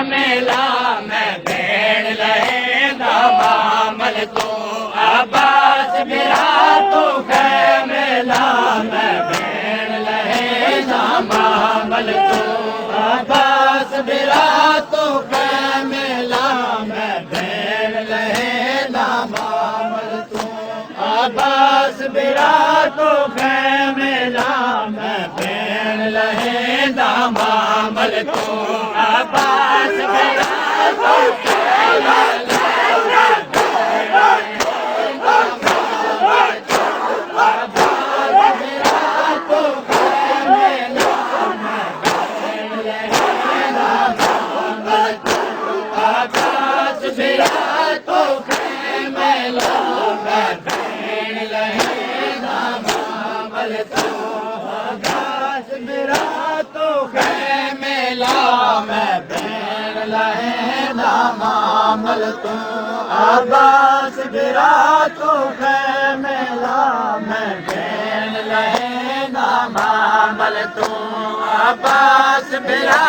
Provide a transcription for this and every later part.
मेला मैं भेड़ लहेंदा मामल तू अब्बास बिरा तू मेला मैं भेड़ लहेंदा मामल तू अब्बास बिरा तू मेला मैं भेड़ लहेंदा मामल तू अब्बास बिरा तू मेला मैं भेड़ लहेंदा मामल तू अब्बास बिरा तू मामल तू अब्बास बिरा तू मेला मैं भेड़ लहेंदा मामल तू अब्बास बिरा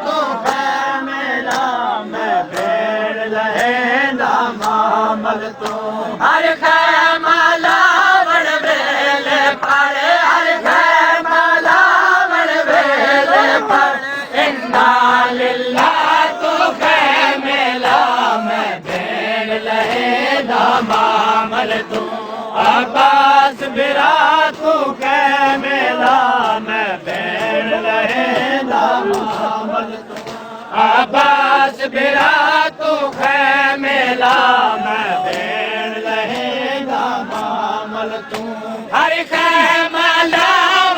तू मेला मैं भेड़ लहेंदा मामल तू हर खैमाला बड़ बेले पड़े हर खैमाला बड़ बेले पड़े इन्ना लिल्लाह मामल तू अब्बास बिरा तू मेला मैं भेड़ लहेंदा मामल तू अब्बास बिरा तू मेला मैं भेड़ लहेंदा मामल तू हर खैमाला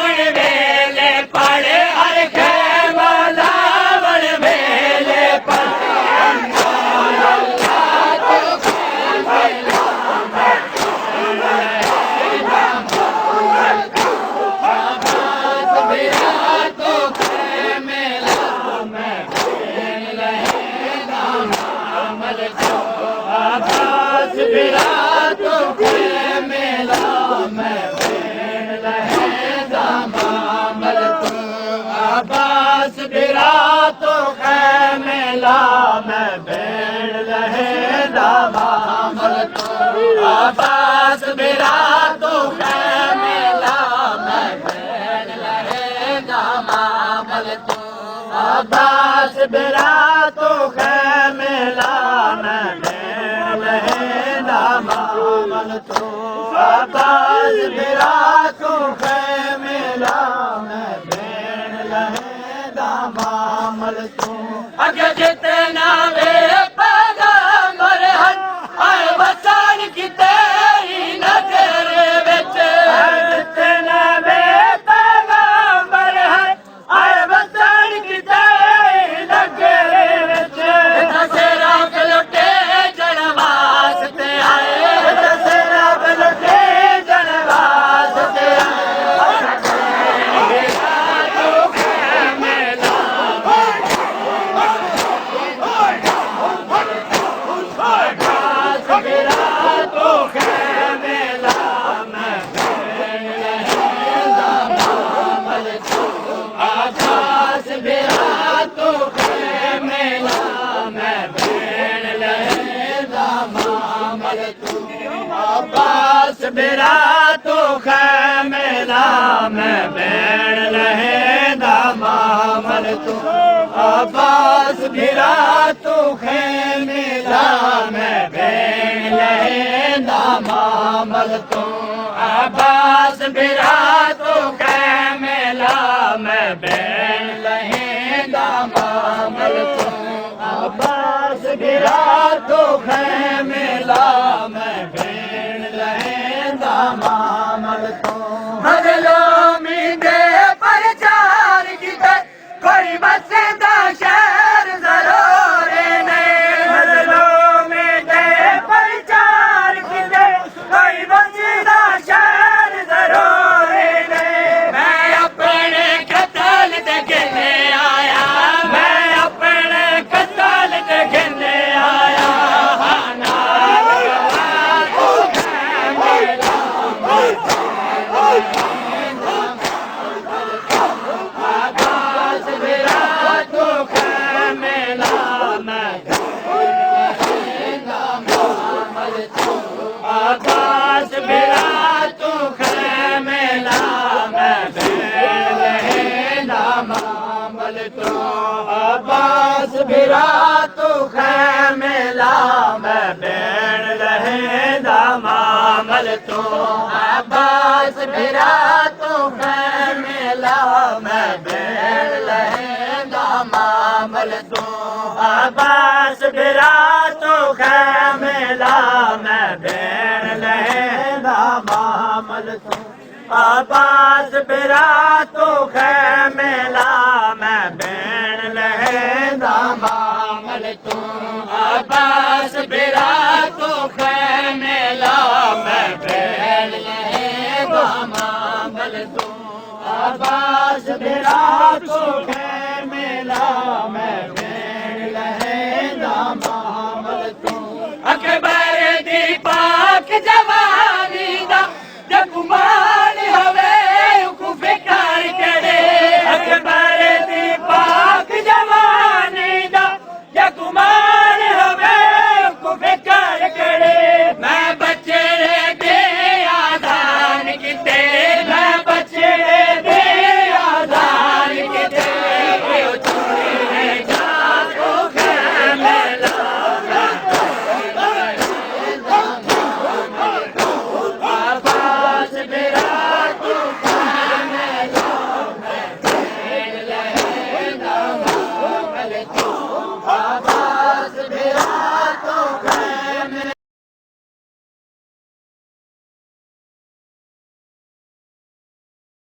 बड़ बेले पड़े हर खैमाला बड़ बेले पड़े अब्बास बिरा तू मेला मैं भेड़ लहेंदा मामल तू अब्बास बिरा तू मेला मैं भेड़ लहेंदा मामल तू अब्बास बिरा तू मेला मैं भेड़ लहेंदा मामल तू अब्बास बिरा तू मेला मैं मामल तू अगे जितना वे पैगंबर हन आए बसान की तेरी नजर विच जितना वे पैगंबर हन आए बसान की तेरी नजर विच दसेरा लुटे जनवास ते आए दसेरा लुटे जनवास ते अब्बास बिरा तू मेला मैं भेड़ लहेंदा मामल तू अब्बास बिरा तू मेला मैं भेड़ लहेंदा मामल तू अब्बास बिरा तू मेला मैं भेड़ लहेंदा मामल तू अब्बास बिरा तू मेला मैं मामल तू मजलूमी दे प्रचार की कोई बसदा शहर जरूर नहीं मजलूमी दे प्रचार की कोई बसदा शहर जरूर नहीं मैं अपने कत्ल देखने आया मैं अपने कत्ल देखने आया मैं मामल तू अब्बास बिरा तू खैमे ला मैं बैन लहेंदा मामल तू अब्बास बिरा तू खैमे ला मैं बैन लहेंदा मामल तू अब्बास बिरा तू खैमे ला मैं बैन लहेंदा मामल तू अब्बास बिरा तू खैमे ला मैं बैन लहेंदा मामल तू अब्बास बिरा तू खैमे ला मैं बैन लहेंदा मामल तू अब्बास बिरा तू खैमे ला मैं बैन लहेंदा मामल तू अब्बास बिरा तू खैमे ला मैं बैन लहेंदा मामल तू अकबर दी पाक जवा